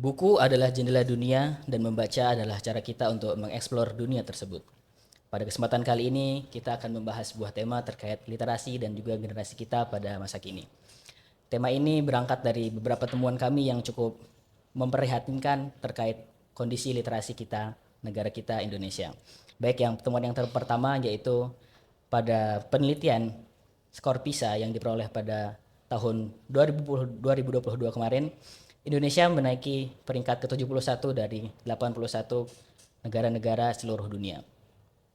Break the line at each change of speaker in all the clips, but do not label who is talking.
Buku adalah jendela dunia dan membaca adalah cara kita untuk mengeksplor dunia tersebut. Pada kesempatan kali ini, kita akan membahas sebuah tema terkait literasi dan juga generasi kita pada masa kini. Tema ini berangkat dari beberapa temuan kami yang cukup memprihatinkan terkait kondisi literasi kita, negara kita Indonesia. Baik yang temuan yang pertama yaitu pada penelitian skor PISA yang diperoleh pada tahun 2022 kemarin, Indonesia menaiki peringkat ke-71 dari 81 negara-negara seluruh dunia.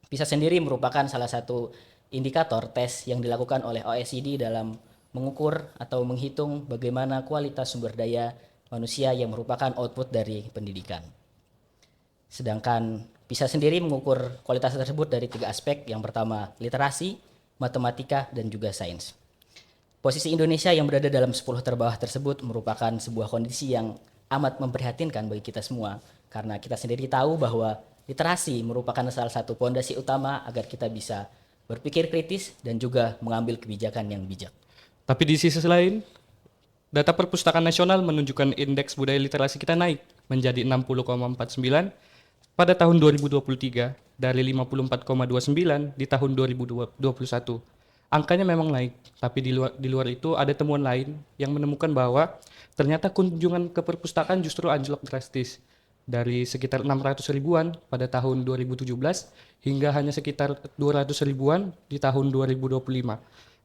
PISA sendiri merupakan salah satu indikator tes yang dilakukan oleh OECD dalam mengukur atau menghitung bagaimana kualitas sumber daya manusia yang merupakan output dari pendidikan. Sedangkan PISA sendiri mengukur kualitas tersebut dari 3 aspek. Yang pertama, literasi, matematika, dan juga sains. Posisi Indonesia yang berada dalam 10 terbawah tersebut merupakan sebuah kondisi yang amat memprihatinkan bagi kita semua, karena kita sendiri tahu bahwa literasi merupakan salah satu pondasi utama agar kita bisa berpikir kritis dan juga mengambil kebijakan yang bijak.
Tapi di sisi lain, data Perpustakaan Nasional menunjukkan indeks budaya literasi kita naik menjadi 60,49 pada tahun 2023 dari 54,29 di tahun 2021. Angkanya memang naik, tapi di luar itu ada temuan lain yang menemukan bahwa ternyata kunjungan ke perpustakaan justru anjlok drastis dari sekitar 600 ribuan pada tahun 2017 hingga hanya sekitar 200 ribuan di tahun 2025.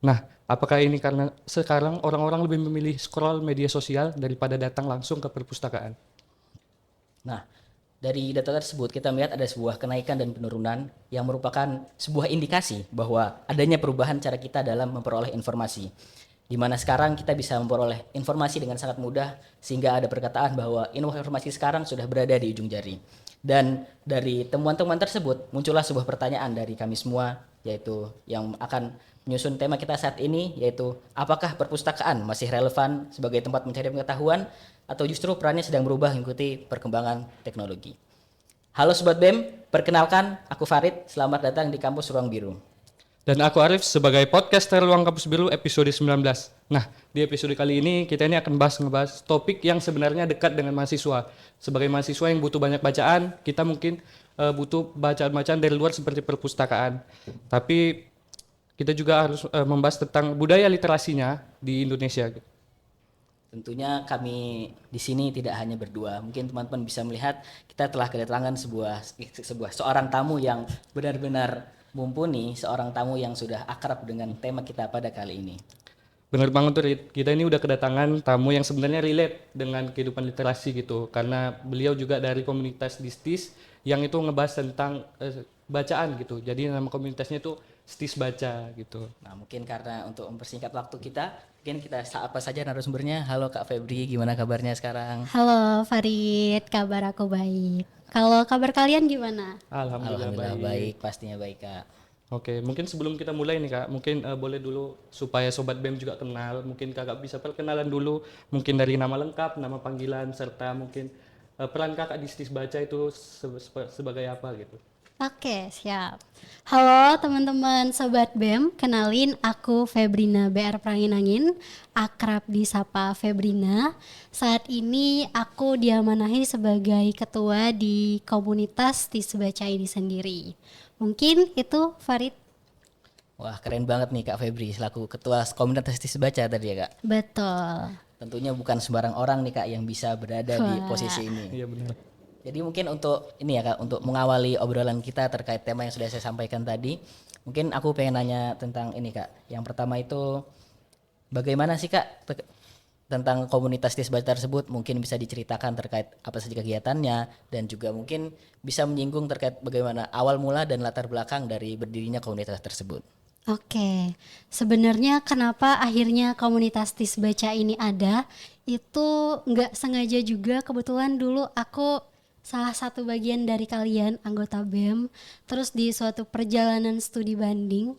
Nah, apakah ini karena sekarang orang-orang lebih memilih scroll media sosial daripada datang langsung ke perpustakaan?
Nah, dari data tersebut kita melihat ada sebuah kenaikan dan penurunan yang merupakan sebuah indikasi bahwa adanya perubahan cara kita dalam memperoleh informasi. Di mana sekarang kita bisa memperoleh informasi dengan sangat mudah, sehingga ada perkataan bahwa informasi sekarang sudah berada di ujung jari. Dan dari temuan-temuan tersebut muncullah sebuah pertanyaan dari kami semua, yaitu yang akan menyusun tema kita saat ini, yaitu apakah perpustakaan masih relevan sebagai tempat mencari pengetahuan atau justru perannya sedang berubah mengikuti perkembangan teknologi. Halo Sobat BEM, perkenalkan aku Farid, selamat datang di Kampus Ruang Biru.
Dan aku Arif sebagai podcaster Ruang Kampus Biru episode 19. Nah, di episode kali ini kita ini akan ngebahas topik yang sebenarnya dekat dengan mahasiswa. Sebagai mahasiswa yang butuh banyak bacaan, kita mungkin butuh bacaan-bacaan dari luar seperti perpustakaan. Tapi kita juga harus membahas tentang budaya literasinya di Indonesia.
Tentunya kami di sini tidak hanya berdua. Mungkin teman-teman bisa melihat kita telah kedatangan sebuah seorang tamu yang benar-benar mumpuni, seorang tamu yang sudah akrab dengan tema kita pada kali ini.
Benar banget tuh, Rit. Kita ini udah kedatangan tamu yang sebenarnya relate dengan kehidupan literasi gitu. Karena beliau juga dari komunitas Distis yang itu ngebahas tentang bacaan gitu. Jadi nama komunitasnya itu Stis Baca gitu.
Nah, mungkin karena untuk mempersingkat waktu kita, mungkin kita apa saja narasumbernya. Halo Kak Febri, gimana kabarnya sekarang?
Halo Farid, kabar aku baik. Kalau kabar kalian gimana?
Alhamdulillah baik, pastinya baik Kak.
Oke, mungkin sebelum kita mulai nih Kak, mungkin boleh dulu supaya Sobat BEM juga kenal, mungkin Kakak bisa perkenalan dulu, mungkin dari nama lengkap, nama panggilan, serta mungkin peran Kakak di Stis Baca itu sebagai apa gitu.
Oke, siap. Halo teman-teman Sobat BEM, kenalin aku Febrina BR Pranginangin, akrab disapa Febrina. Saat ini aku diamanahi sebagai ketua di komunitas Stis Baca ini sendiri. Mungkin itu Farid.
Wah, keren banget nih Kak Febri selaku ketua komunitas Stis Baca tadi ya Kak.
Betul.
Tentunya bukan sembarang orang nih Kak yang bisa berada di
Wah.
posisi ini.
Iya benar.
Jadi mungkin untuk ini ya Kak, untuk mengawali obrolan kita terkait tema yang sudah saya sampaikan tadi, mungkin aku pengen nanya tentang ini Kak. Yang pertama itu bagaimana sih Kak tentang komunitas Stis Baca tersebut, mungkin bisa diceritakan terkait apa saja kegiatannya dan juga mungkin bisa menyinggung terkait bagaimana awal mula dan latar belakang dari berdirinya komunitas tersebut.
Oke, sebenarnya kenapa akhirnya komunitas Stis Baca ini ada, itu nggak sengaja juga. Kebetulan dulu aku salah satu bagian dari kalian, anggota BEM. Terus di suatu perjalanan studi banding,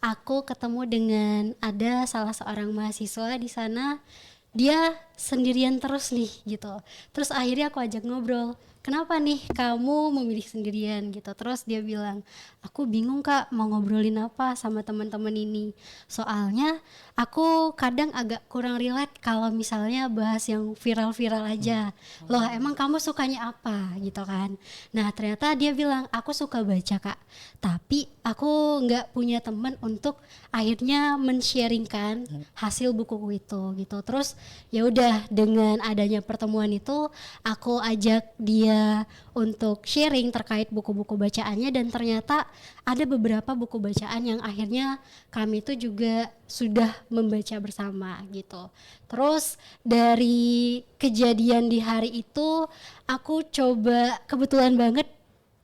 aku ketemu dengan ada salah seorang mahasiswa di sana. Dia sendirian terus nih gitu. Terus akhirnya aku ajak ngobrol, kenapa nih kamu memilih sendirian gitu. Terus dia bilang, aku bingung Kak mau ngobrolin apa sama teman-teman ini. Soalnya aku kadang agak kurang relate kalau misalnya bahas yang viral-viral aja. Loh emang kamu sukanya apa gitu kan. Nah ternyata dia bilang, aku suka baca Kak, tapi aku nggak punya teman untuk akhirnya men-sharingkan hasil buku itu gitu. Terus ya udah, dengan adanya pertemuan itu aku ajak dia untuk sharing terkait buku-buku bacaannya, dan ternyata ada beberapa buku bacaan yang akhirnya kami itu juga sudah membaca bersama gitu. Terus dari kejadian di hari itu aku coba, kebetulan banget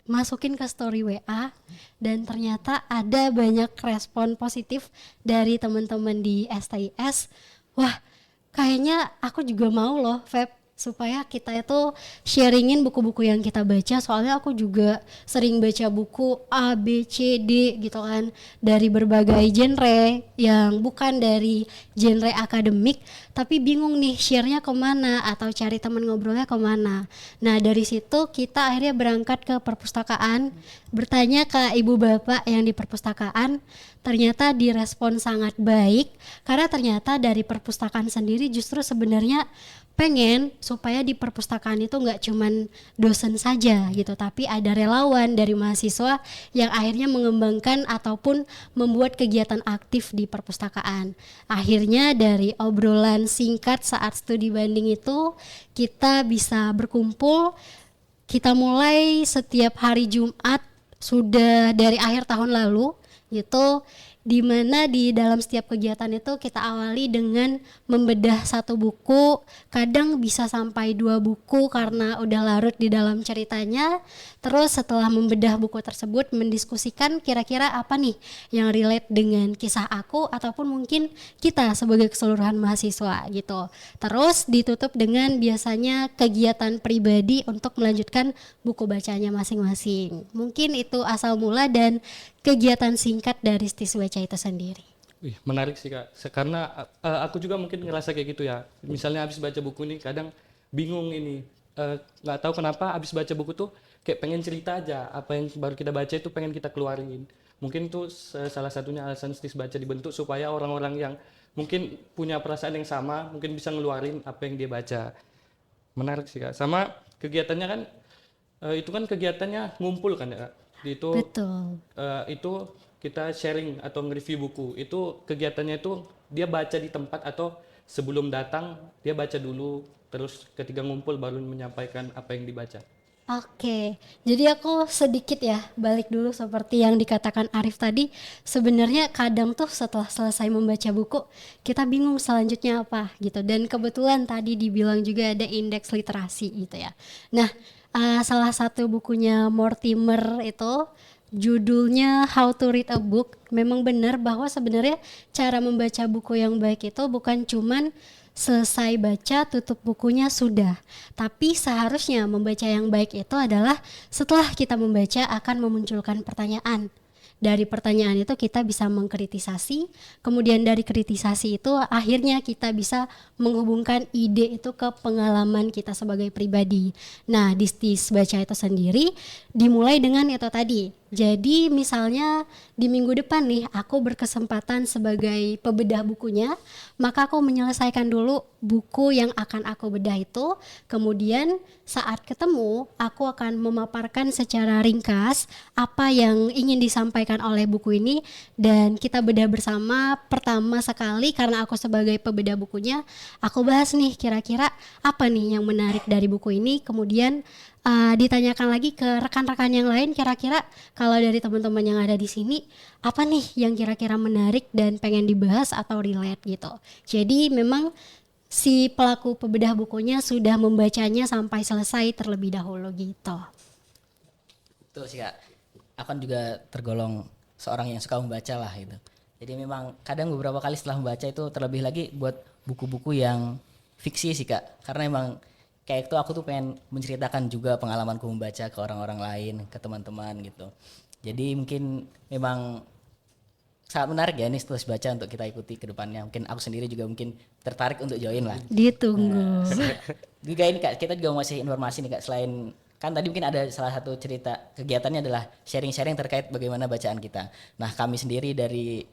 masukin ke story WA, dan ternyata ada banyak respon positif dari teman-teman di STIS. Wah, kayaknya aku juga mau loh Feb, supaya kita itu sharingin buku-buku yang kita baca. Soalnya aku juga sering baca buku A, B, C, D gitu kan, dari berbagai genre yang bukan dari genre akademik, tapi bingung nih share-nya kemana atau cari teman ngobrolnya kemana. Nah dari situ kita akhirnya berangkat ke perpustakaan, bertanya ke ibu bapak yang di perpustakaan. Ternyata direspon sangat baik, karena ternyata dari perpustakaan sendiri justru sebenarnya pengen supaya di perpustakaan itu nggak cuman dosen saja gitu, tapi ada relawan dari mahasiswa yang akhirnya mengembangkan ataupun membuat kegiatan aktif di perpustakaan. Akhirnya dari obrolan singkat saat studi banding itu kita bisa berkumpul. Kita mulai setiap hari Jumat sudah dari akhir tahun lalu gitu, di mana di dalam setiap kegiatan itu kita awali dengan membedah satu buku, kadang bisa sampai 2 buku karena udah larut di dalam ceritanya. Terus setelah membedah buku tersebut, mendiskusikan kira-kira apa nih yang relate dengan kisah aku ataupun mungkin kita sebagai keseluruhan mahasiswa gitu. Terus ditutup dengan biasanya kegiatan pribadi untuk melanjutkan buku bacanya masing-masing. Mungkin itu asal mula dan kegiatan singkat dari STIS Baca itu sendiri.
Wih, menarik sih Kak, karena aku juga mungkin ngerasa kayak gitu ya. Misalnya habis baca buku nih kadang bingung ini, nggak tahu kenapa habis baca buku tuh kayak pengen cerita aja, apa yang baru kita baca itu pengen kita keluarin. Mungkin tuh salah satunya alasan STIS Baca dibentuk supaya orang-orang yang mungkin punya perasaan yang sama mungkin bisa ngeluarin apa yang dia baca. Menarik sih Kak. Sama kegiatannya kan itu kan kegiatannya ngumpul kan ya Kak.
Betul.
Itu kita sharing atau nge-review buku. Itu kegiatannya itu dia baca di tempat atau sebelum datang dia baca dulu, terus ketika ngumpul baru menyampaikan apa yang dibaca.
Oke, jadi aku sedikit ya balik dulu seperti yang dikatakan Arif tadi. Sebenarnya kadang tuh setelah selesai membaca buku kita bingung selanjutnya apa gitu. Dan kebetulan tadi dibilang juga ada indeks literasi gitu ya. Nah, salah satu bukunya Mortimer itu judulnya How to Read a Book. Memang benar bahwa sebenarnya cara membaca buku yang baik itu bukan cuman selesai baca tutup bukunya sudah, tapi seharusnya membaca yang baik itu adalah setelah kita membaca akan memunculkan pertanyaan. Dari pertanyaan itu kita bisa mengkritisasi, kemudian dari kritisasi itu akhirnya kita bisa menghubungkan ide itu ke pengalaman kita sebagai pribadi. Nah, di STIS Baca itu sendiri dimulai dengan itu tadi. Jadi misalnya di minggu depan nih aku berkesempatan sebagai pebedah bukunya, maka aku menyelesaikan dulu buku yang akan aku bedah itu. Kemudian saat ketemu aku akan memaparkan secara ringkas apa yang ingin disampaikan oleh buku ini, dan kita bedah bersama. Pertama sekali karena aku sebagai pebedah bukunya, aku bahas nih kira-kira apa nih yang menarik dari buku ini. Kemudian ditanyakan lagi ke rekan-rekan yang lain, kira-kira kalau dari teman-teman yang ada di sini apa nih yang kira-kira menarik dan pengen dibahas atau relate gitu. Jadi memang si pelaku pebedah bukunya sudah membacanya sampai selesai terlebih dahulu gitu.
Betul sih Kak. Aku kan juga tergolong seorang yang suka membaca lah gitu. Jadi memang kadang beberapa kali setelah membaca itu terlebih lagi buat buku-buku yang fiksi sih Kak. Karena emang kayak itu aku tuh pengen menceritakan juga pengalamanku membaca ke orang-orang lain, ke teman-teman gitu. Jadi mungkin memang sangat menarik ya ini STIS Baca untuk kita ikuti ke depannya. Mungkin aku sendiri juga mungkin tertarik untuk join lah.
Ditunggu.
Juga ini Kak, kita juga mau ngasih informasi nih Kak, selain kan tadi mungkin ada salah satu cerita kegiatannya adalah sharing-sharing terkait bagaimana bacaan kita. Nah, kami sendiri dari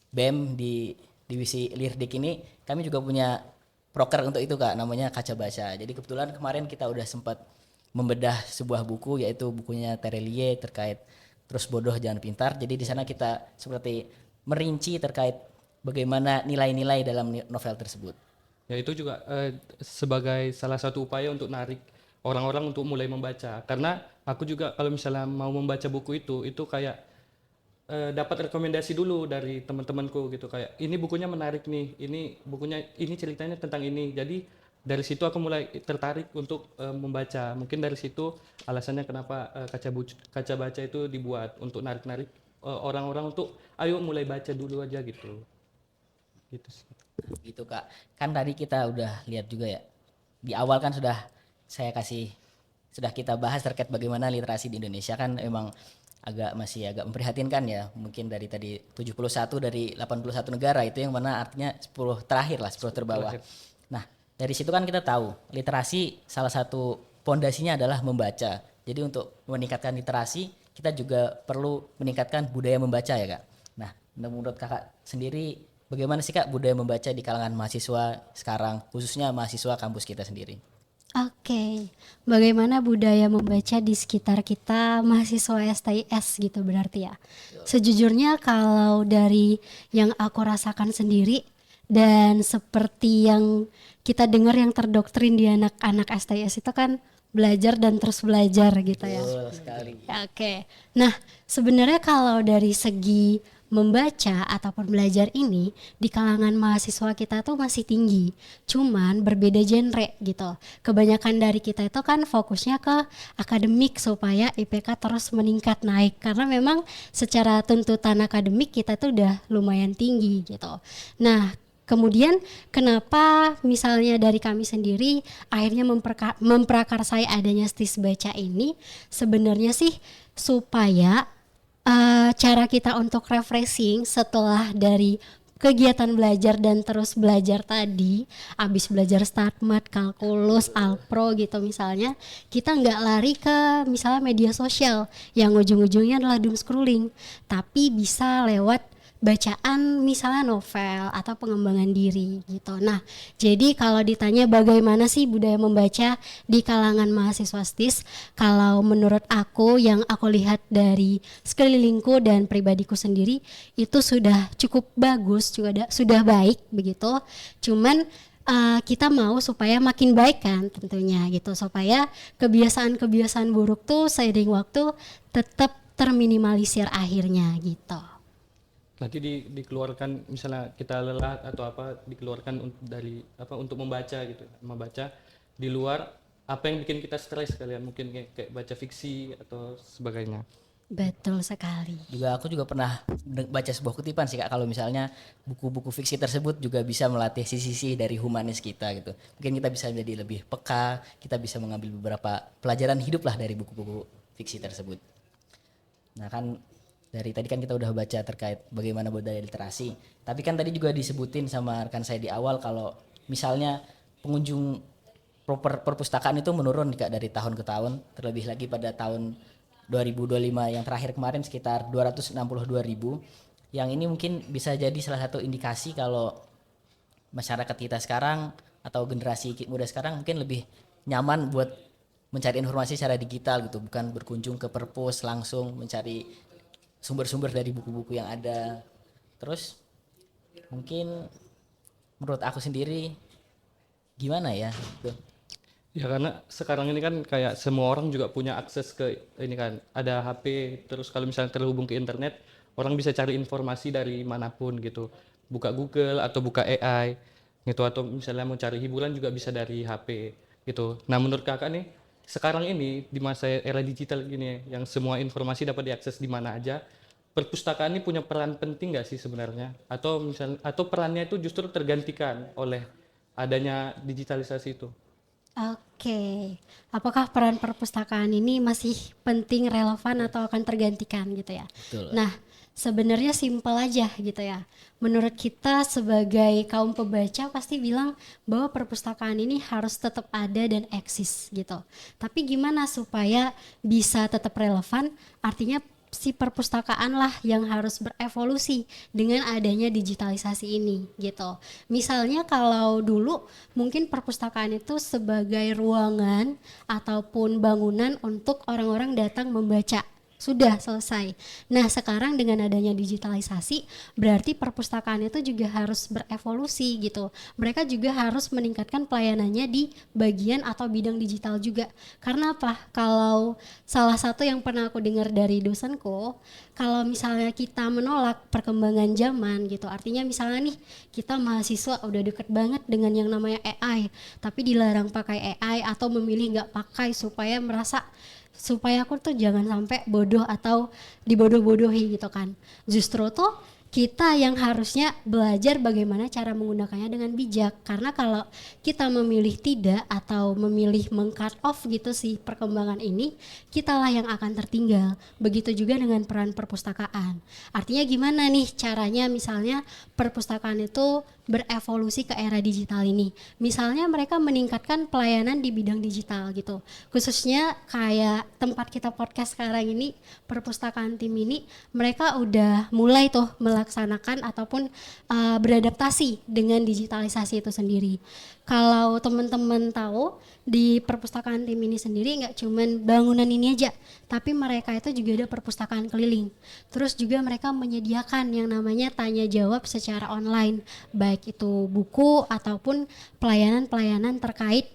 BEM di divisi Lirdik ini kami juga punya proker untuk itu Kak, namanya Kaca Baca. Jadi kebetulan kemarin kita udah sempat membedah sebuah buku, yaitu bukunya Terelie terkait Terus Bodoh Jangan Pintar. Jadi di sana kita seperti merinci terkait bagaimana nilai-nilai dalam novel tersebut.
Ya itu juga sebagai salah satu upaya untuk narik orang-orang untuk mulai membaca. Karena aku juga kalau misalnya mau membaca buku itu kayak dapat rekomendasi dulu dari teman-temanku gitu, kayak ini bukunya menarik nih, ini bukunya, ini ceritanya tentang ini. Jadi dari situ aku mulai tertarik untuk membaca. Mungkin dari situ alasannya kenapa kaca baca itu dibuat untuk narik-narik orang-orang untuk ayo mulai baca dulu aja gitu. Gitu sih.
Gitu Kak. Kan tadi kita udah lihat juga ya. Di awal kan sudah kita bahas terkait bagaimana literasi di Indonesia kan emang masih agak memprihatinkan ya. Mungkin dari tadi 71 dari 81 negara itu yang mana artinya 10 terakhir lah, 10 terbawah. Nah, dari situ kan kita tahu literasi salah satu pondasinya adalah membaca. Jadi untuk meningkatkan literasi kita juga perlu meningkatkan budaya membaca ya Kak. Nah, menurut Kakak sendiri bagaimana sih Kak budaya membaca di kalangan mahasiswa sekarang, khususnya mahasiswa kampus kita sendiri?
Oke, bagaimana budaya membaca di sekitar kita mahasiswa STIS gitu berarti ya. Sejujurnya kalau dari yang aku rasakan sendiri dan seperti yang kita dengar yang terdoktrin di anak-anak STIS itu kan belajar dan terus belajar gitu ya.
Betul sekali.
Oke, nah sebenarnya kalau dari segi membaca ataupun belajar ini di kalangan mahasiswa kita tuh masih tinggi, cuman berbeda genre gitu. Kebanyakan dari kita itu kan fokusnya ke akademik supaya IPK terus meningkat naik, karena memang secara tuntutan akademik kita tuh udah lumayan tinggi gitu. Nah, kemudian kenapa misalnya dari kami sendiri akhirnya memprakarsai adanya STIS baca ini, sebenarnya sih supaya cara kita untuk refreshing setelah dari kegiatan belajar dan terus belajar tadi, abis belajar StatMat, kalkulus, alpro gitu misalnya, kita nggak lari ke misalnya media sosial yang ujung-ujungnya adalah doom scrolling, tapi bisa lewat bacaan misalnya novel atau pengembangan diri gitu. Nah, jadi kalau ditanya bagaimana sih budaya membaca di kalangan mahasiswa STIS, kalau menurut aku yang aku lihat dari sekelilingku dan pribadiku sendiri itu sudah cukup bagus, juga sudah baik begitu. Cuman kita mau supaya makin baik kan tentunya gitu, supaya kebiasaan-kebiasaan buruk tuh seiring waktu tetap terminimalisir akhirnya gitu.
Nanti dikeluarkan misalnya kita lelah atau apa, dikeluarkan untuk membaca gitu, membaca di luar apa yang bikin kita stres kalian, mungkin kayak baca fiksi atau sebagainya.
Betul sekali.
Aku juga pernah baca sebuah kutipan sih Kak, kalau misalnya buku-buku fiksi tersebut juga bisa melatih sisi-sisi dari humanis kita gitu. Mungkin kita bisa menjadi lebih peka, kita bisa mengambil beberapa pelajaran hidup lah dari buku-buku fiksi tersebut. Nah kan dari tadi kan kita udah baca terkait bagaimana budaya literasi. Tapi kan tadi juga disebutin sama rekan saya di awal kalau misalnya pengunjung perpustakaan itu menurun Kak dari tahun ke tahun. Terlebih lagi pada tahun 2025 yang terakhir kemarin sekitar 262.000. Yang ini mungkin bisa jadi salah satu indikasi kalau masyarakat kita sekarang atau generasi muda sekarang mungkin lebih nyaman buat mencari informasi secara digital gitu, bukan berkunjung ke perpus langsung mencari sumber-sumber dari buku-buku yang ada. Terus mungkin menurut aku sendiri gimana ya gitu.
Ya karena sekarang ini kan kayak semua orang juga punya akses ke ini kan, ada HP, terus kalau misalnya terhubung ke internet, orang bisa cari informasi dari manapun gitu, buka Google atau buka AI gitu, atau misalnya mau cari hiburan juga bisa dari HP gitu. Nah menurut kakak nih, sekarang ini di masa era digital gini yang semua informasi dapat diakses di mana aja, perpustakaan ini punya peran penting nggak sih sebenarnya? Atau perannya itu justru tergantikan oleh adanya digitalisasi itu?
Oke, apakah peran perpustakaan ini masih penting, relevan atau akan tergantikan gitu ya?
Betul.
Nah, sebenarnya simpel aja gitu ya. Menurut kita sebagai kaum pembaca pasti bilang bahwa perpustakaan ini harus tetap ada dan eksis gitu. Tapi gimana supaya bisa tetap relevan? Artinya si perpustakaan lah yang harus berevolusi dengan adanya digitalisasi ini gitu. Misalnya kalau dulu mungkin perpustakaan itu sebagai ruangan ataupun bangunan untuk orang-orang datang membaca. Sudah selesai. Nah sekarang dengan adanya digitalisasi berarti perpustakaan itu juga harus berevolusi gitu. Mereka juga harus meningkatkan pelayanannya di bagian atau bidang digital juga. Karena apa? Kalau salah satu yang pernah aku dengar dari dosenku, kalau misalnya kita menolak perkembangan zaman gitu, artinya misalnya nih kita mahasiswa udah deket banget dengan yang namanya AI, tapi dilarang pakai AI atau memilih nggak pakai supaya aku tuh jangan sampai bodoh atau dibodoh-bodohi gitu kan. Justru tuh kita yang harusnya belajar bagaimana cara menggunakannya dengan bijak, karena kalau kita memilih tidak atau memilih meng-cut off gitu sih perkembangan ini, kitalah yang akan tertinggal. Begitu juga dengan peran perpustakaan. Artinya gimana nih caranya misalnya perpustakaan itu berevolusi ke era digital ini. Misalnya mereka meningkatkan pelayanan di bidang digital gitu. Khususnya kayak tempat kita podcast sekarang ini, perpustakaan tim ini, mereka udah mulai tuh melaksanakan ataupun beradaptasi dengan digitalisasi itu sendiri. Kalau teman-teman tahu di perpustakaan tim ini sendiri nggak cuman bangunan ini aja, tapi mereka itu juga ada perpustakaan keliling. Terus juga mereka menyediakan yang namanya tanya jawab secara online, baik itu buku ataupun pelayanan-pelayanan terkait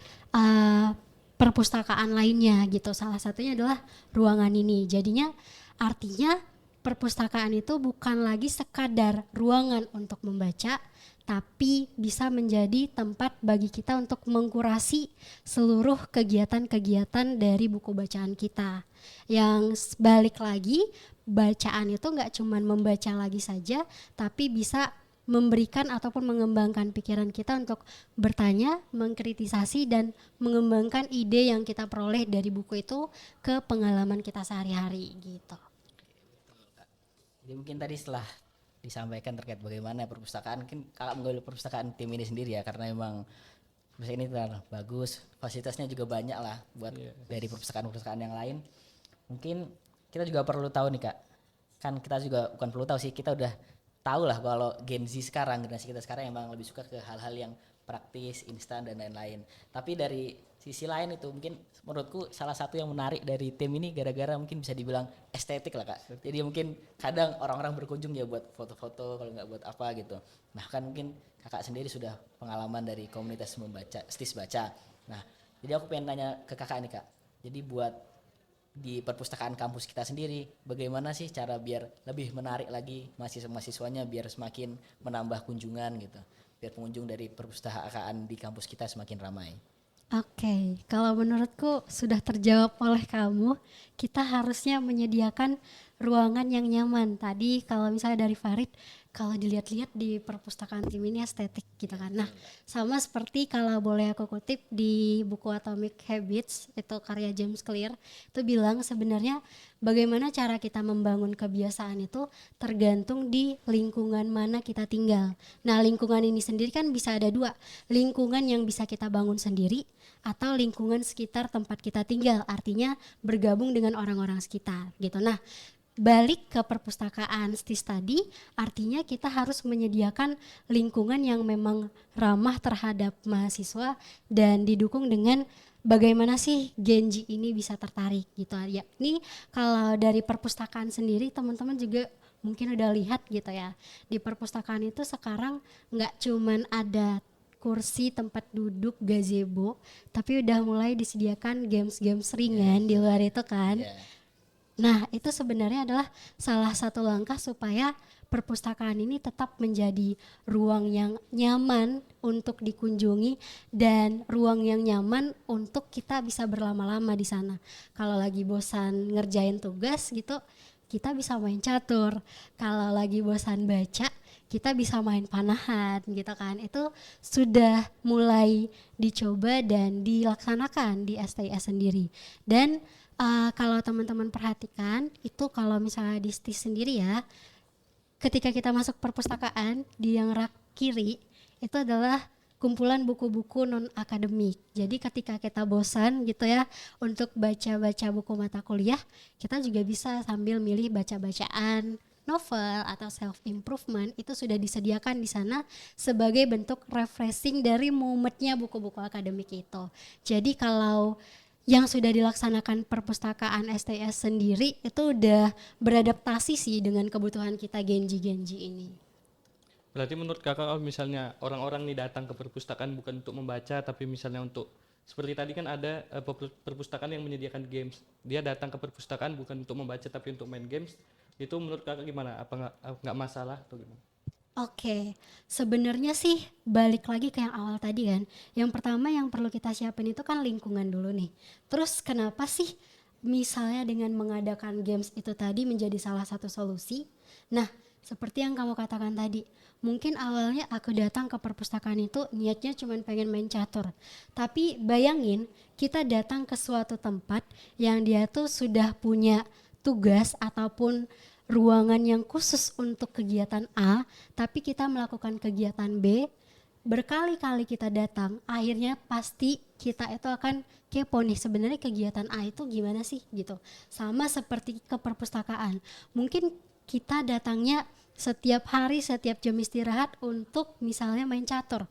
perpustakaan lainnya gitu. Salah satunya adalah ruangan ini. Jadinya artinya perpustakaan itu bukan lagi sekadar ruangan untuk membaca, tapi bisa menjadi tempat bagi kita untuk mengkurasi seluruh kegiatan-kegiatan dari buku bacaan kita. Yang balik lagi, bacaan itu nggak cuma membaca lagi saja, tapi bisa memberikan ataupun mengembangkan pikiran kita untuk bertanya, mengkritisasi dan mengembangkan ide yang kita peroleh dari buku itu ke pengalaman kita sehari-hari gitu.
Jadi mungkin tadi setelah disampaikan terkait bagaimana perpustakaan, mungkin kakak mengambil perpustakaan tim ini sendiri ya, karena memang perpustakaan ini terlalu bagus, fasilitasnya juga banyak lah buat dari perpustakaan-perpustakaan yang lain. Mungkin kita juga perlu tahu nih kak, kan kita juga bukan perlu tahu sih, kita udah tahu lah kalau Gen Z sekarang, generasi kita sekarang emang lebih suka ke hal-hal yang praktis, instan dan lain-lain. Tapi dari sisi lain itu mungkin menurutku salah satu yang menarik dari tim ini gara-gara mungkin bisa dibilang estetik lah kak. Jadi mungkin kadang orang-orang berkunjung ya buat foto-foto, kalau nggak buat apa gitu. Nah kan mungkin kakak sendiri sudah pengalaman dari komunitas membaca, STIS baca. Nah jadi aku pengen tanya ke kakak nih kak. Jadi buat di perpustakaan kampus kita sendiri, bagaimana sih cara biar lebih menarik lagi mahasiswa-mahasiswanya biar semakin menambah kunjungan gitu, biar pengunjung dari perpustakaan di kampus kita semakin ramai.
Oke, kalau menurutku sudah terjawab oleh kamu, kita harusnya menyediakan ruangan yang nyaman. Tadi kalau misalnya dari Farid, kalau dilihat-lihat di perpustakaan tim ini estetik gitu kan. Nah, sama seperti kalau boleh aku kutip di buku Atomic Habits, itu karya James Clear, itu bilang sebenarnya bagaimana cara kita membangun kebiasaan itu tergantung di lingkungan mana kita tinggal. Nah, lingkungan ini sendiri kan bisa ada dua, lingkungan yang bisa kita bangun sendiri atau lingkungan sekitar tempat kita tinggal, artinya bergabung dengan orang-orang sekitar gitu. Nah, balik ke perpustakaan STIS tadi, artinya kita harus menyediakan lingkungan yang memang ramah terhadap mahasiswa dan didukung dengan bagaimana sih Gen Z ini bisa tertarik gitu ya. Ini kalau dari perpustakaan sendiri teman-teman juga mungkin udah lihat gitu ya, di perpustakaan itu sekarang nggak cuman ada kursi, tempat duduk, gazebo, tapi udah mulai disediakan games-games ringan di luar itu kan. Nah, itu sebenarnya adalah salah satu langkah supaya perpustakaan ini tetap menjadi ruang yang nyaman untuk dikunjungi dan ruang yang nyaman untuk kita bisa berlama-lama di sana. Kalau lagi bosan ngerjain tugas gitu, kita bisa main catur. Kalau lagi bosan baca, kita bisa main panahan gitu kan. Itu sudah mulai dicoba dan dilaksanakan di STIS sendiri. Dan kalau teman-teman perhatikan itu kalau misalnya di STIS sendiri ya, ketika kita masuk perpustakaan di yang rak kiri itu adalah kumpulan buku-buku non akademik. Jadi ketika kita bosan gitu ya untuk baca-baca buku mata kuliah, kita juga bisa sambil milih baca-bacaan novel atau self improvement, itu sudah disediakan di sana sebagai bentuk refreshing dari mumetnya buku-buku akademik itu. Jadi kalau yang sudah dilaksanakan perpustakaan STS sendiri itu udah beradaptasi sih dengan kebutuhan kita Genji-Genji ini.
Berarti menurut kakak kalau misalnya orang-orang nih datang ke perpustakaan bukan untuk membaca tapi misalnya untuk seperti tadi kan ada perpustakaan yang menyediakan games. Dia datang ke perpustakaan bukan untuk membaca tapi untuk main games. Itu menurut kakak gimana? Apa nggak masalah atau gimana?
Oke, sebenarnya sih balik lagi ke yang awal tadi kan. Yang pertama yang perlu kita siapin itu kan lingkungan dulu nih. Terus kenapa sih misalnya dengan mengadakan games itu tadi menjadi salah satu solusi? Nah, seperti yang kamu katakan tadi, mungkin awalnya aku datang ke perpustakaan itu niatnya cuma pengen main catur. Tapi bayangin kita datang ke suatu tempat yang dia tuh sudah punya tugas ataupun ruangan yang khusus untuk kegiatan A, tapi kita melakukan kegiatan B, berkali-kali kita datang, akhirnya pasti kita itu akan kepo nih sebenarnya kegiatan A itu gimana sih gitu. Sama seperti ke perpustakaan, mungkin kita datangnya setiap hari, setiap jam istirahat untuk misalnya main catur.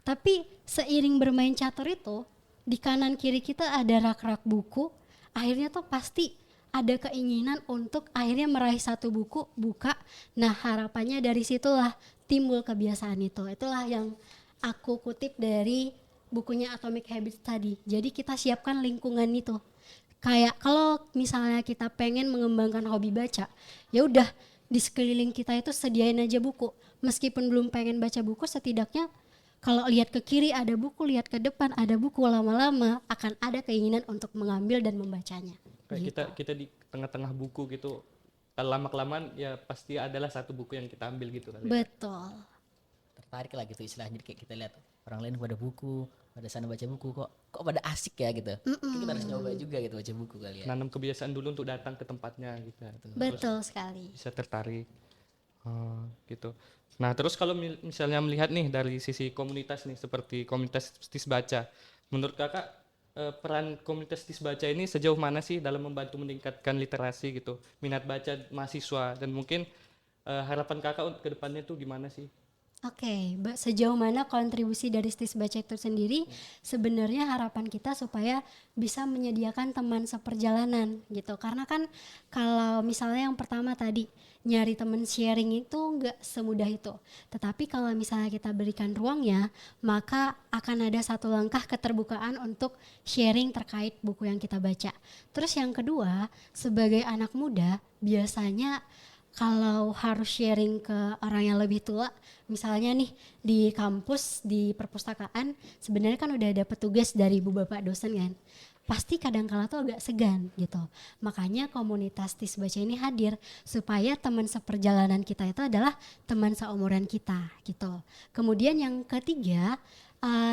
Tapi seiring bermain catur itu, di kanan kiri kita ada rak-rak buku, akhirnya tuh pasti ada keinginan untuk akhirnya meraih satu buku, buka. Nah harapannya dari situlah timbul kebiasaan itu. Itulah yang aku kutip dari bukunya Atomic Habits tadi. Jadi kita siapkan lingkungan itu. Kayak kalau misalnya kita pengen mengembangkan hobi baca, ya udah di sekeliling kita itu sediain aja buku. Meskipun belum pengen baca buku, setidaknya kalau lihat ke kiri ada buku, lihat ke depan ada buku, lama-lama akan ada keinginan untuk mengambil dan membacanya.
Kayak
Gitu.
kita di tengah-tengah buku gitu. Kalau lama-kelamaan ya pasti adalah satu buku yang kita ambil gitu kali.
Betul.
Tertarik lah gitu istilahnya. Jadi kayak kita lihat orang lain pada buku, pada sana baca buku, kok pada asik ya gitu. Kita harus nyoba juga gitu baca buku kali ya.
Nanam kebiasaan dulu untuk datang ke tempatnya gitu.
Betul sekali.
Bisa tertarik. Gitu. Nah, terus kalau misalnya melihat nih dari sisi komunitas nih seperti komunitas Stis Baca, menurut kakak peran komunitas Stis Baca ini sejauh mana sih dalam membantu meningkatkan literasi gitu, minat baca mahasiswa dan mungkin harapan kakak ke depannya tuh gimana sih?
Oke, sejauh mana kontribusi dari Stis Baca itu sendiri? Sebenarnya harapan kita supaya bisa menyediakan teman seperjalanan gitu. Karena kan kalau misalnya yang pertama tadi nyari teman sharing itu nggak semudah itu. Tetapi kalau misalnya kita berikan ruangnya, maka akan ada satu langkah keterbukaan untuk sharing terkait buku yang kita baca. Terus yang kedua, sebagai anak muda biasanya kalau harus sharing ke orang yang lebih tua, misalnya nih di kampus, di perpustakaan, sebenarnya kan udah ada petugas dari ibu bapak dosen kan, pasti kadang-kala tuh agak segan gitu. Makanya komunitas Stis Baca ini hadir supaya teman seperjalanan kita itu adalah teman seumuran kita gitu. Kemudian yang ketiga,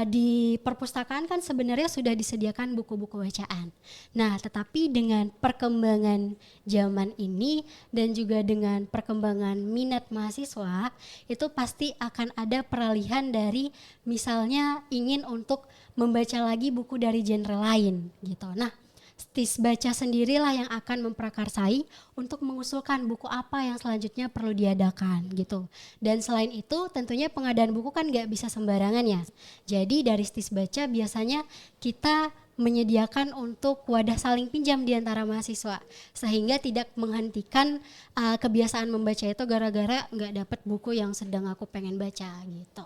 di perpustakaan kan sebenarnya sudah disediakan buku-buku bacaan. Nah, tetapi dengan perkembangan zaman ini dan juga dengan perkembangan minat mahasiswa, itu pasti akan ada peralihan dari misalnya ingin untuk membaca lagi buku dari genre lain gitu. Nah, Stis Baca sendirilah yang akan memprakarsai untuk mengusulkan buku apa yang selanjutnya perlu diadakan gitu. Dan selain itu tentunya pengadaan buku kan gak bisa sembarangan ya. Jadi dari Stis Baca biasanya kita menyediakan untuk wadah saling pinjam di antara mahasiswa sehingga tidak menghentikan kebiasaan membaca itu gara-gara gak dapat buku yang sedang aku pengen baca gitu.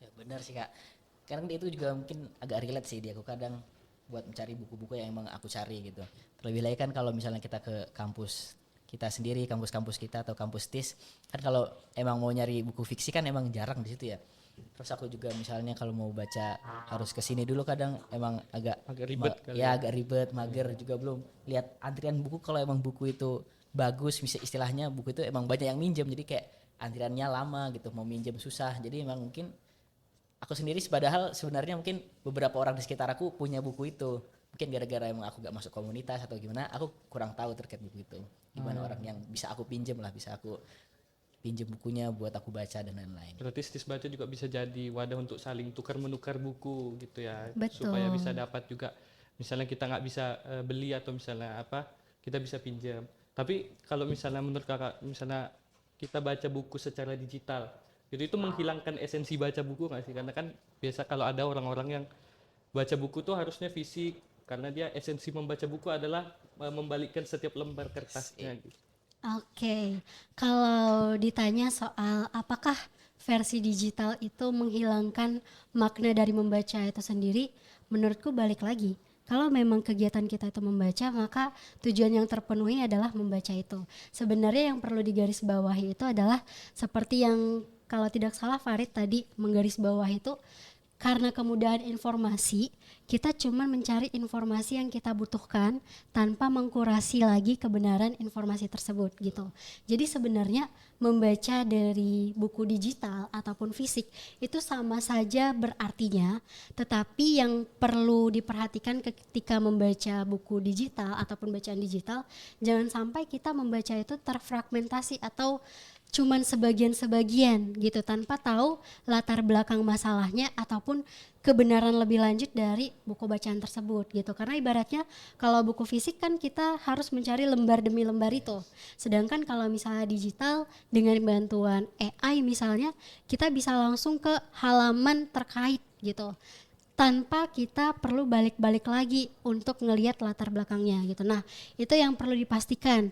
Ya benar sih kak. Karena itu juga mungkin agak relate sih di aku kadang buat mencari buku-buku yang emang aku cari gitu. Terlebih lagi kan kalau misalnya kita ke kampus kita sendiri, kampus-kampus kita atau kampus TIS, kan kalau emang mau nyari buku fiksi kan emang jarang di situ ya. Terus aku juga misalnya kalau mau baca harus ke sini dulu kadang emang agak
Ribet kali
ya agak ribet, mager juga belum lihat antrian buku kalau emang buku itu bagus, istilahnya buku itu emang banyak yang minjem jadi kayak antriannya lama gitu, mau minjem susah. Jadi emang mungkin aku sendiri padahal sebenarnya mungkin beberapa orang di sekitar aku punya buku itu. Mungkin gara-gara emang aku gak masuk komunitas atau gimana, aku kurang tahu terkait buku itu. Gimana orang yang bisa aku pinjem lah, bisa aku pinjem bukunya buat aku baca dan lain-lain.
Berarti Stis Baca juga bisa jadi wadah untuk saling tukar menukar buku gitu ya,
Betul.
supaya bisa dapat juga. Misalnya kita nggak bisa beli atau misalnya apa, kita bisa pinjam. Tapi kalau misalnya menurut kakak, misalnya kita baca buku secara digital, itu menghilangkan esensi baca buku nggak sih? Karena kan biasa kalau ada orang-orang yang baca buku tuh harusnya fisik, karena dia esensi membaca buku adalah membalikkan setiap lembar kertasnya gitu.
Oke, kalau ditanya soal apakah versi digital itu menghilangkan makna dari membaca itu sendiri, menurutku balik lagi. Kalau memang kegiatan kita itu membaca, maka tujuan yang terpenuhi adalah membaca itu. Sebenarnya yang perlu digarisbawahi itu adalah seperti yang kalau tidak salah Farid tadi menggarisbawahi itu, karena kemudahan informasi, kita cuma mencari informasi yang kita butuhkan tanpa mengkurasi lagi kebenaran informasi tersebut gitu. Jadi sebenarnya membaca dari buku digital ataupun fisik itu sama saja berartinya, tetapi yang perlu diperhatikan ketika membaca buku digital ataupun bacaan digital, jangan sampai kita membaca itu terfragmentasi atau cuman sebagian-sebagian gitu tanpa tahu latar belakang masalahnya ataupun kebenaran lebih lanjut dari buku bacaan tersebut gitu. Karena ibaratnya kalau buku fisik kan kita harus mencari lembar demi lembar itu. Sedangkan kalau misalnya digital dengan bantuan AI misalnya, kita bisa langsung ke halaman terkait gitu, tanpa kita perlu balik-balik lagi untuk ngelihat latar belakangnya gitu. Nah, itu yang perlu pastikan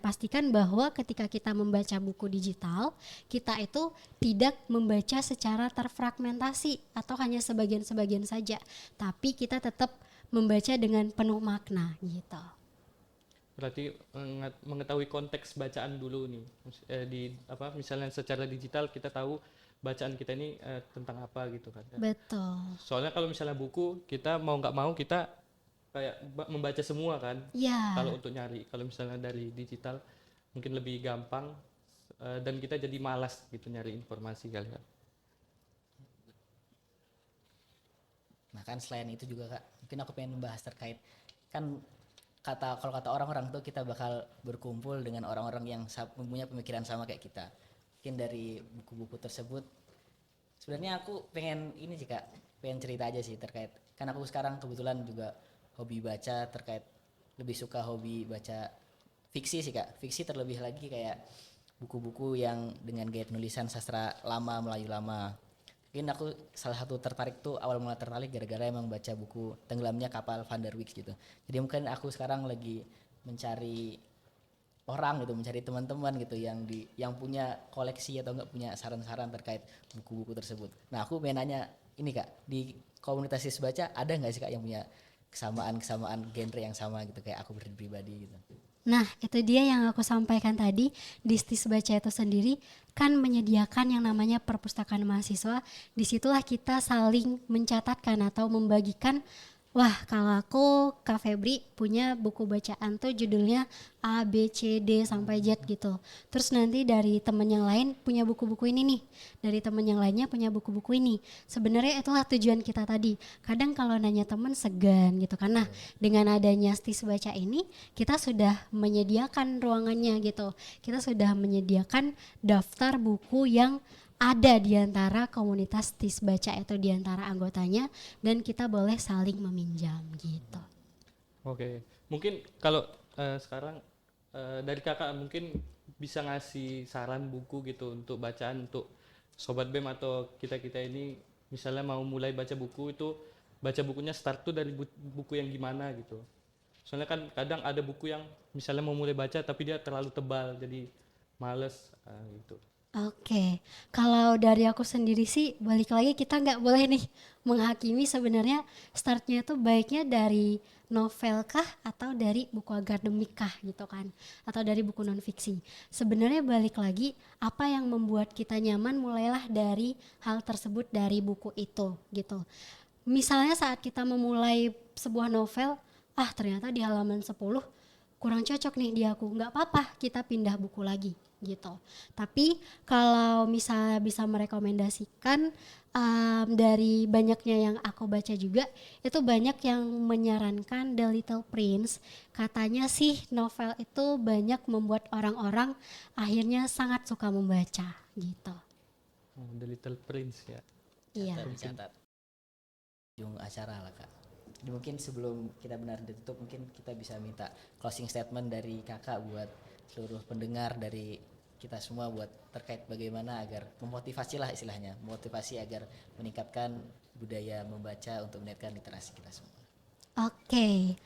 bahwa ketika kita membaca buku digital, kita itu tidak membaca secara terfragmentasi atau hanya sebagian-sebagian saja, tapi kita tetap membaca dengan penuh makna gitu.
Berarti mengetahui konteks bacaan dulu nih. Di apa misalnya secara digital kita tahu bacaan kita ini tentang apa gitu kan.
Betul.
Soalnya kalau misalnya buku kita mau nggak mau kita kayak membaca semua kan.
Ya.
Kalau untuk nyari, kalau misalnya dari digital mungkin lebih gampang dan kita jadi malas gitu nyari informasi kali kan.
Nah kan selain itu juga Kak, mungkin aku pengen membahas terkait kan kalau kata orang-orang tuh kita bakal berkumpul dengan orang-orang yang mempunyai pemikiran sama kayak kita. Mungkin dari buku-buku tersebut sebenarnya aku pengen ini sih Kak, pengen cerita aja sih terkait kan aku sekarang kebetulan juga hobi baca, terkait lebih suka hobi baca fiksi sih Kak, fiksi terlebih lagi kayak buku-buku yang dengan gaya penulisan sastra lama, Melayu lama. Mungkin aku salah satu tertarik tuh awal mula tertarik gara-gara emang baca buku Tenggelamnya Kapal Van der Wijk gitu. Jadi mungkin aku sekarang lagi mencari orang gitu, mencari teman-teman gitu yang punya koleksi atau enggak punya saran-saran terkait buku-buku tersebut. Nah, aku pengen nanya ini Kak, di komunitas Sis Baca ada enggak sih Kak yang punya kesamaan genre yang sama gitu kayak aku pribadi gitu.
Nah, itu dia yang aku sampaikan tadi. Di Stis Baca itu sendiri kan menyediakan yang namanya perpustakaan mahasiswa. Disitulah kita saling mencatatkan atau membagikan, wah kalau aku Kak Febri punya buku bacaan tuh judulnya A, B, C, D sampai Z gitu. Terus nanti dari teman yang lain punya buku-buku ini nih. Dari teman yang lainnya punya buku-buku ini. Sebenarnya itulah tujuan kita tadi. Kadang kalau nanya teman segan gitu. Karena dengan adanya Stis Baca ini kita sudah menyediakan ruangannya gitu. Kita sudah menyediakan daftar buku yang ada di antara komunitas Stis Baca itu di antara anggotanya dan kita boleh saling meminjam gitu.
Oke, mungkin kalau sekarang dari kakak mungkin bisa ngasih saran buku gitu untuk bacaan untuk Sobat BEM atau kita-kita ini misalnya mau mulai baca buku itu baca bukunya start tuh dari buku yang gimana gitu. Soalnya kan kadang ada buku yang misalnya mau mulai baca tapi dia terlalu tebal jadi males gitu.
Oke, kalau dari aku sendiri sih balik lagi kita nggak boleh nih menghakimi sebenarnya startnya itu baiknya dari novel kah atau dari buku akademik kah gitu kan, atau dari buku non fiksi. Sebenarnya balik lagi apa yang membuat kita nyaman mulailah dari hal tersebut dari buku itu gitu. Misalnya saat kita memulai sebuah novel, ternyata di halaman 10 kurang cocok nih di aku, nggak apa-apa kita pindah buku lagi gitu. Tapi kalau misalnya bisa merekomendasikan, dari banyaknya yang aku baca juga, itu banyak yang menyarankan The Little Prince. Katanya sih novel itu banyak membuat orang-orang akhirnya sangat suka membaca gitu.
Oh, The Little Prince ya.
Iya.
Catat. Ujung acara lah Kak. Jadi mungkin sebelum kita benar ditutup, mungkin kita bisa minta closing statement dari Kakak buat seluruh pendengar, dari kita semua, buat terkait bagaimana agar memotivasi lah istilahnya, motivasi agar meningkatkan budaya membaca untuk meningkatkan literasi kita semua.
Oke,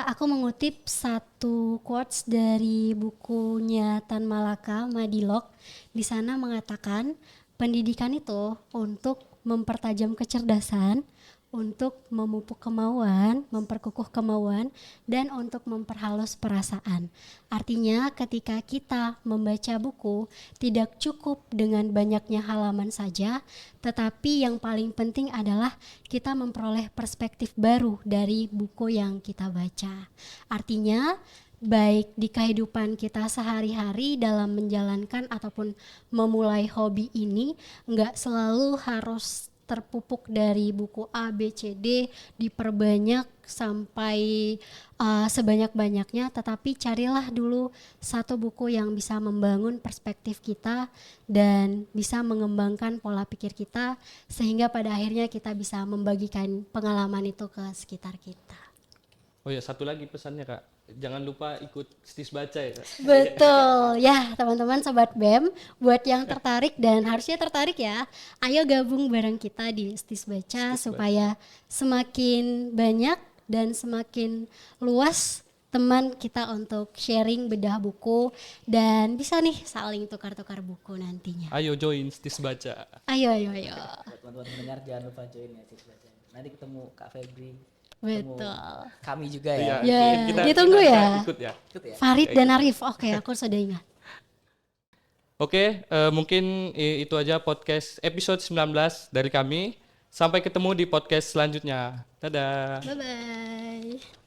aku mengutip satu quotes dari bukunya Tan Malaka, Madilog. Di sana mengatakan pendidikan itu untuk mempertajam kecerdasan, untuk memupuk kemauan, memperkukuh kemauan, dan untuk memperhalus perasaan. Artinya ketika kita membaca buku, tidak cukup dengan banyaknya halaman saja, tetapi yang paling penting adalah kita memperoleh perspektif baru dari buku yang kita baca. Artinya baik di kehidupan kita sehari-hari dalam menjalankan ataupun memulai hobi ini, nggak selalu harus terpupuk dari buku A, B, C, D, diperbanyak sampai sebanyak-banyaknya, tetapi carilah dulu satu buku yang bisa membangun perspektif kita dan bisa mengembangkan pola pikir kita, sehingga pada akhirnya kita bisa membagikan pengalaman itu ke sekitar kita.
Oh ya, satu lagi pesannya Kak, jangan lupa ikut Stis Baca ya Kak.
Betul ya teman-teman Sobat BEM, buat yang tertarik dan harusnya tertarik ya, ayo gabung bareng kita di Stis Baca supaya semakin banyak dan semakin luas teman kita untuk sharing bedah buku dan bisa nih saling tukar-tukar buku nantinya.
Ayo join Stis Baca.
Ayo.
Buat teman-teman pendengar jangan lupa join ya Stis Baca. Nanti ketemu Kak Febri,
Betul.
ketemu kami juga
Iya,
Ya,
ya.
ditunggu ya.
Ikut ya.
Ikut ya.
Farid dan Arif, oke aku sudah ingat.
Oke, mungkin itu aja podcast episode 19 dari kami. Sampai ketemu di podcast selanjutnya. Dadah.
Bye-bye.